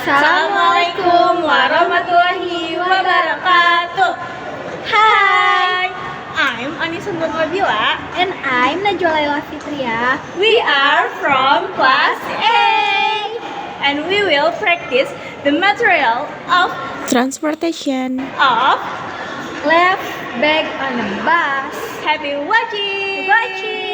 Assalamualaikum warahmatullahi wabarakatuh. Hi, I'm Anissa Nurwabila. and I'm Najwa Laila Fitria. We are from class A, and we will practice the material of Transportation. of Left back on the bus. happy watching. Watching.